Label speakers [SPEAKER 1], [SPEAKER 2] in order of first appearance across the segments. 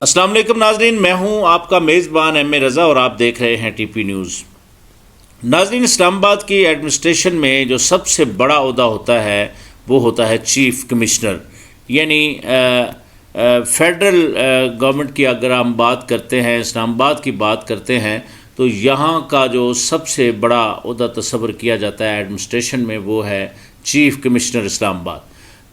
[SPEAKER 1] السلام علیکم ناظرین، میں ہوں آپ کا میزبان ایم اے رضا اور آپ دیکھ رہے ہیں ٹی پی نیوز۔ ناظرین، اسلام آباد کی ایڈمنسٹریشن میں جو سب سے بڑا عہدہ ہوتا ہے وہ ہوتا ہے چیف کمشنر، یعنی فیڈرل گورنمنٹ کی اگر ہم بات کرتے ہیں، اسلام آباد کی بات کرتے ہیں تو یہاں کا جو سب سے بڑا عہدہ تصور کیا جاتا ہے ایڈمنسٹریشن میں وہ ہے چیف کمشنر اسلام آباد۔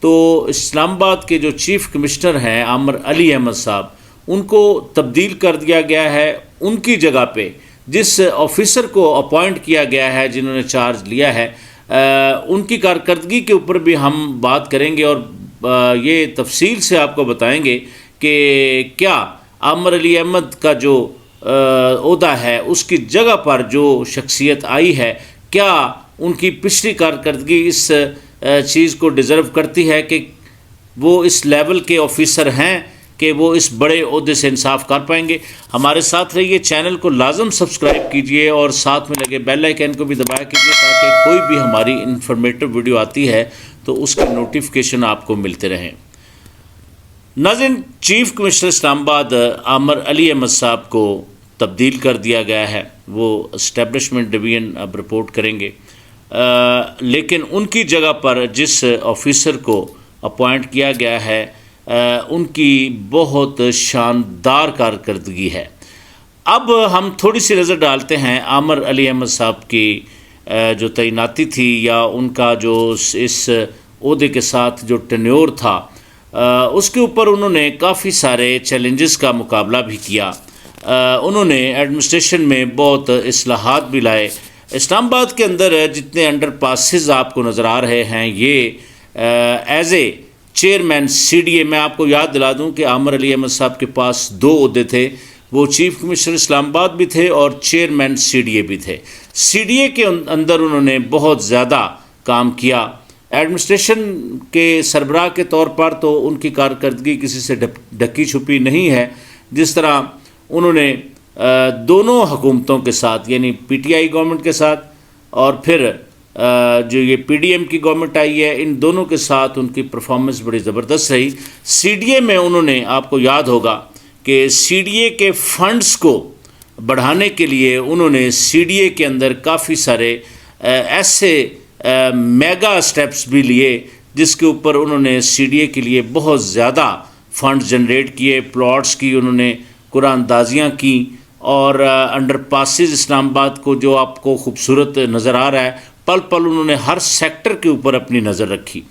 [SPEAKER 1] تو اسلام آباد کے جو چیف کمشنر ہیں عامر علی احمد صاحب، ان کو تبدیل کر دیا گیا ہے۔ ان کی جگہ پہ جس آفیسر کو اپوائنٹ کیا گیا ہے، جنہوں نے چارج لیا ہے، ان کی کارکردگی کے اوپر بھی ہم بات کریں گے اور یہ تفصیل سے آپ کو بتائیں گے کہ کیا عامر علی احمد کا جو عہدہ ہے اس کی جگہ پر جو شخصیت آئی ہے، کیا ان کی پچھلی کارکردگی اس چیز کو ڈیزرو کرتی ہے کہ وہ اس لیول کے آفیسر ہیں کہ وہ اس بڑے عہدے سے انصاف کر پائیں گے۔ ہمارے ساتھ رہیے، چینل کو لازم سبسکرائب کیجئے اور ساتھ میں لگے بیل آئیکن کو بھی دبایا کیجئے تاکہ کوئی بھی ہماری انفارمیٹیو ویڈیو آتی ہے تو اس کی نوٹیفیکیشن آپ کو ملتے رہیں۔ ناظرین، چیف کمشنر اسلام آباد عامر علی احمد صاحب کو تبدیل کر دیا گیا ہے، وہ اسٹیبلشمنٹ ڈویژن اب رپورٹ کریں گے، لیکن ان کی جگہ پر جس آفیسر کو اپوائنٹ کیا گیا ہے ان کی بہت شاندار کارکردگی ہے۔ اب ہم تھوڑی سی نظر ڈالتے ہیں عامر علی احمد صاحب کی جو تعیناتی تھی یا ان کا جو اس عہدے کے ساتھ جو ٹینیور تھا، اس کے اوپر انہوں نے کافی سارے چیلنجز کا مقابلہ بھی کیا۔ انہوں نے ایڈمنسٹریشن میں بہت اصلاحات بھی لائے۔ اسلام آباد کے اندر جتنے انڈر پاسز آپ کو نظر آ رہے ہیں، یہ as a chairman C D A, میں آپ کو یاد دلا دوں کہ عامر علی احمد صاحب کے پاس دو عہدے تھے، وہ چیف کمشنر اسلام آباد بھی تھے اور چیئرمین سی ڈی اے بھی تھے۔ سی ڈی اے کے اندر انہوں نے بہت زیادہ کام کیا۔ ایڈمنسٹریشن کے سربراہ کے طور پر تو ان کی کارکردگی کسی سے ڈھکی چھپی نہیں ہے، جس طرح انہوں نے دونوں حکومتوں کے ساتھ، یعنی پی ٹی آئی گورنمنٹ کے ساتھ اور پھر جو یہ پی ڈی ایم کی گورنمنٹ آئی ہے، ان دونوں کے ساتھ ان کی پرفارمنس بڑی زبردست رہی۔ سی ڈی اے میں انہوں نے، آپ کو یاد ہوگا کہ سی ڈی اے کے فنڈز کو بڑھانے کے لیے انہوں نے سی ڈی اے کے اندر کافی سارے ایسے میگا سٹیپس بھی لیے جس کے اوپر انہوں نے سی ڈی اے کے لیے بہت زیادہ فنڈ جنریٹ کیے، پلاٹس کی انہوں نے قرآن اندازیاں کی، اور انڈر پاسز اسلام آباد کو جو آپ کو خوبصورت نظر آ رہا ہے، پل پل انہوں نے ہر سیکٹر کے اوپر اپنی نظر رکھی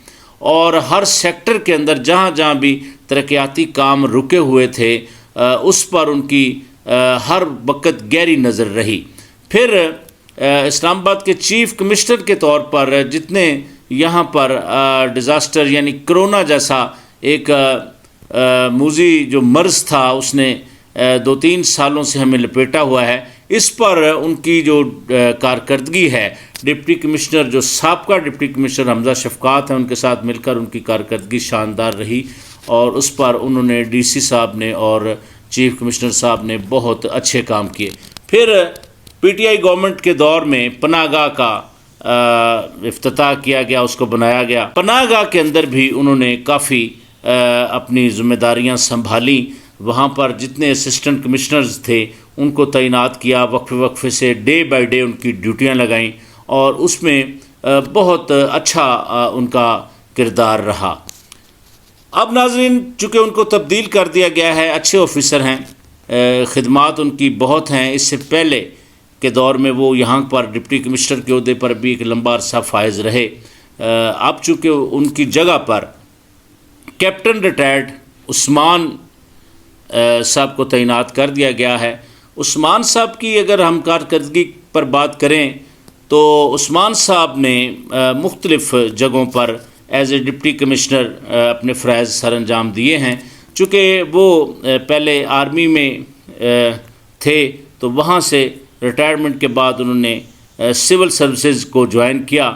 [SPEAKER 1] اور ہر سیکٹر کے اندر جہاں جہاں بھی ترقیاتی کام رکے ہوئے تھے اس پر ان کی ہر وقت گہری نظر رہی۔ پھر اسلام آباد کے چیف کمشنر کے طور پر جتنے یہاں پر ڈیزاسٹر یعنی کرونا جیسا ایک موذی جو مرض تھا، اس نے 2-3 سالوں سے ہمیں لپیٹا ہوا ہے، اس پر ان کی جو کارکردگی ہے، ڈپٹی کمشنر جو سابقہ ڈپٹی کمشنر حمزہ شفقات ہیں، ان کے ساتھ مل کر ان کی کارکردگی شاندار رہی اور اس پر انہوں نے ڈی سی صاحب نے اور چیف کمشنر صاحب نے بہت اچھے کام کیے۔ پھر پی ٹی آئی گورنمنٹ کے دور میں پناہ گاہ کا افتتاح کیا گیا، اس کو بنایا گیا۔ پناہ گاہ کے اندر بھی انہوں نے کافی اپنی ذمہ داریاں سنبھالیں، وہاں پر جتنے اسسٹنٹ کمشنرز تھے ان کو تعینات کیا، وقفے وقفے سے ڈے بائی ڈے ان کی ڈیوٹیاں لگائیں اور اس میں بہت اچھا ان کا کردار رہا۔ اب ناظرین، چونکہ ان کو تبدیل کر دیا گیا ہے، اچھے آفیسر ہیں، خدمات ان کی بہت ہیں، اس سے پہلے کے دور میں وہ یہاں پر ڈپٹی کمشنر کے عہدے پر بھی ایک لمبا عرصہ فائز رہے۔ اب چونکہ ان کی جگہ پر کیپٹن ریٹائرڈ عثمان صاحب کو تعینات کر دیا گیا ہے۔ عثمان صاحب کی اگر ہم کارکردگی پر بات کریں تو عثمان صاحب نے مختلف جگہوں پر ایز اے ڈپٹی کمشنر اپنے فرائض سر انجام دیے ہیں۔ چونکہ وہ پہلے آرمی میں تھے تو وہاں سے ریٹائرمنٹ کے بعد انہوں نے سول سروسز کو جوائن کیا،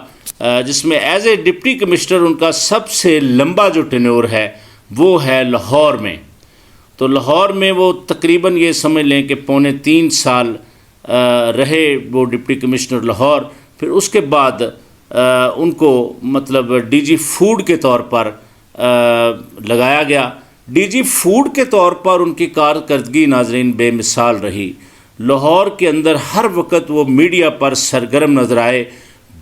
[SPEAKER 1] جس میں ایز اے ڈپٹی کمشنر ان کا سب سے لمبا جو ٹینیور ہے وہ ہے لاہور میں۔ تو لاہور میں وہ تقریباً یہ سمجھ لیں کہ 3.25 سال رہے وہ ڈپٹی کمشنر لاہور۔ پھر اس کے بعد ان کو مطلب ڈی جی فوڈ کے طور پر لگایا گیا۔ ڈی جی فوڈ کے طور پر ان کی کارکردگی ناظرین بے مثال رہی. لاہور کے اندر ہر وقت وہ میڈیا پر سرگرم نظر آئے،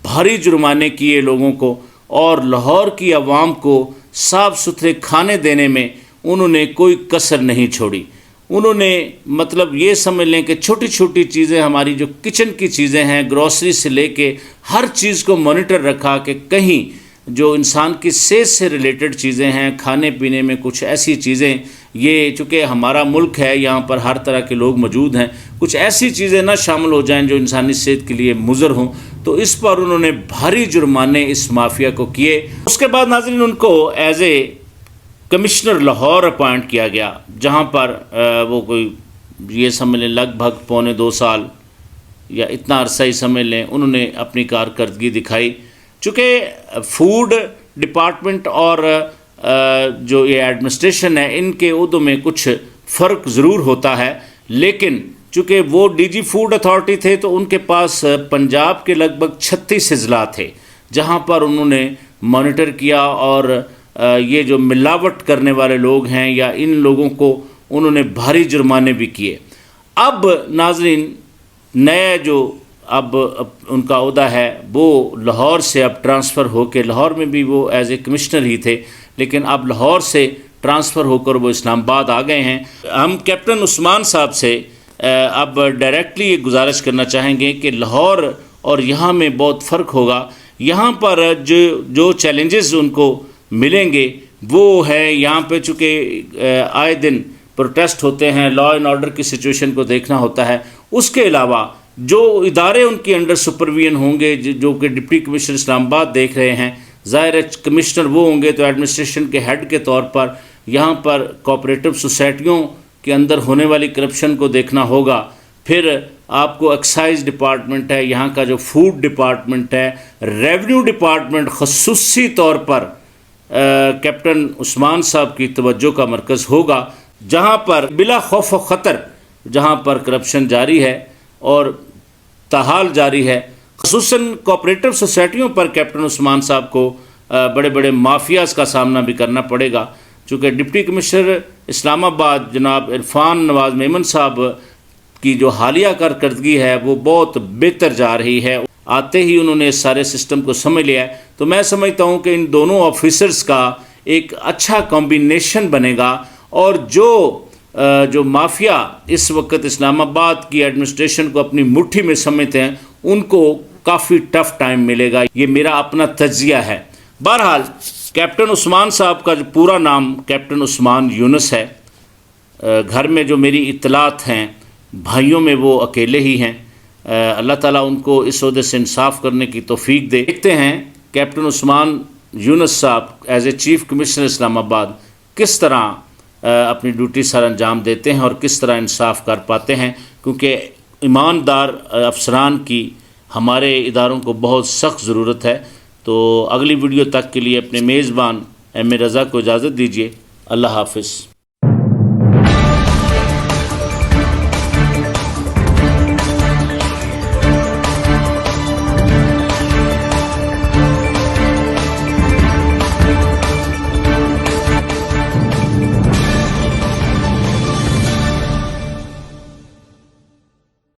[SPEAKER 1] بھاری جرمانے کیے لوگوں کو، اور لاہور کی عوام کو صاف ستھرے کھانے دینے میں انہوں نے کوئی کسر نہیں چھوڑی. انہوں نے مطلب یہ سمجھ لیں کہ چھوٹی چھوٹی چیزیں، ہماری جو کچن کی چیزیں ہیں، گروسری سے لے کے ہر چیز کو مانیٹر رکھا کہ کہیں جو انسان کی صحت سے ریلیٹڈ چیزیں ہیں، کھانے پینے میں کچھ ایسی چیزیں، یہ چونکہ ہمارا ملک ہے، یہاں پر ہر طرح کے لوگ موجود ہیں، کچھ ایسی چیزیں نہ شامل ہو جائیں جو انسانی صحت کے لیے مضر ہوں. تو اس پر انہوں نے بھاری جرمانے اس مافیا کو کیے. اس کے بعد ناظرین ان کو as a commissioner Lahore appoint کیا گیا، جہاں پر وہ کوئی یہ سمجھ لیں لگ بھگ پونے 2 سال یا اتنا عرصہ ہی سمجھ لیں انہوں نے اپنی کارکردگی دکھائی. چونکہ فوڈ ڈپارٹمنٹ اور جو یہ ایڈمنسٹریشن ہے، ان کے عہدوں میں کچھ فرق ضرور ہوتا ہے، لیکن چونکہ وہ ڈی جی فوڈ اتھارٹی تھے تو ان کے پاس پنجاب کے لگ بھگ 36 اضلاع تھے، جہاں پر انہوں نے مانیٹر کیا، اور یہ جو ملاوٹ کرنے والے لوگ ہیں یا ان لوگوں کو انہوں نے بھاری جرمانے بھی کیے. اب ناظرین نئے جو اب ان کا عہدہ ہے وہ لاہور سے اب ٹرانسفر ہو کے، لاہور میں بھی وہ ایز اے کمشنر ہی تھے، لیکن اب لاہور سے ٹرانسفر ہو کر وہ اسلام آباد آ گئے ہیں. ہم کیپٹن عثمان صاحب سے اب ڈائریکٹلی یہ گزارش کرنا چاہیں گے کہ لاہور اور یہاں میں بہت فرق ہوگا. یہاں پر جو چیلنجز ان کو ملیں گے وہ ہے، یہاں پہ چونکہ آئے دن پروٹیسٹ ہوتے ہیں، لا اینڈ آرڈر کی سچویشن کو دیکھنا ہوتا ہے. اس کے علاوہ جو ادارے ان کے انڈر سپرویژن ہوں گے، جو کہ ڈپٹی کمشنر اسلام آباد دیکھ رہے ہیں، ظاہر ہے کمشنر وہ ہوں گے تو ایڈمنسٹریشن کے ہیڈ کے طور پر یہاں پر کوآپریٹو سوسائٹیوں کے اندر ہونے والی کرپشن کو دیکھنا ہوگا. پھر آپ کو ایکسائز ڈپارٹمنٹ ہے، یہاں کا جو فوڈ ڈپارٹمنٹ ہے، ریونیو ڈپارٹمنٹ خصوصی طور پر کیپٹن عثمان صاحب کی توجہ کا مرکز ہوگا، جہاں پر بلا خوف و خطر جہاں پر کرپشن جاری ہے اور تاحال جاری ہے. خصوصاً کوآپریٹو سوسائٹیوں پر کیپٹن عثمان صاحب کو بڑے بڑے مافیاز کا سامنا بھی کرنا پڑے گا، چونکہ ڈپٹی کمشنر اسلام آباد جناب عرفان نواز میمن صاحب کی جو حالیہ کارکردگی ہے وہ بہت بہتر جا رہی ہے. آتے ہی انہوں نے اس سارے سسٹم کو سمجھ لیا ہے. تو میں سمجھتا ہوں کہ ان دونوں آفیسرز کا ایک اچھا کمبینیشن بنے گا، اور جو مافیا اس وقت اسلام آباد کی ایڈمنسٹریشن کو اپنی مٹھی میں سمجھتے ہیں ان کو کافی ٹف ٹائم ملے گا. یہ میرا اپنا تجزیہ ہے. بہرحال کیپٹن عثمان صاحب کا جو پورا نام کیپٹن عثمان یونس ہے. گھر میں جو میری اطلاعات ہیں بھائیوں میں وہ اکیلے ہی ہیں. اللہ تعالیٰ ان کو اس عہدے سے انصاف کرنے کی توفیق دے. دیکھتے ہیں کیپٹن عثمان یونس صاحب ایز اے چیف کمشنر اسلام آباد کس طرح اپنی ڈیوٹی سر انجام دیتے ہیں اور کس طرح انصاف کر پاتے ہیں، کیونکہ ایماندار افسران کی ہمارے اداروں کو بہت سخت ضرورت ہے. تو اگلی ویڈیو تک کے لیے اپنے میزبان ایم اے رضا کو اجازت دیجیے. اللہ حافظ.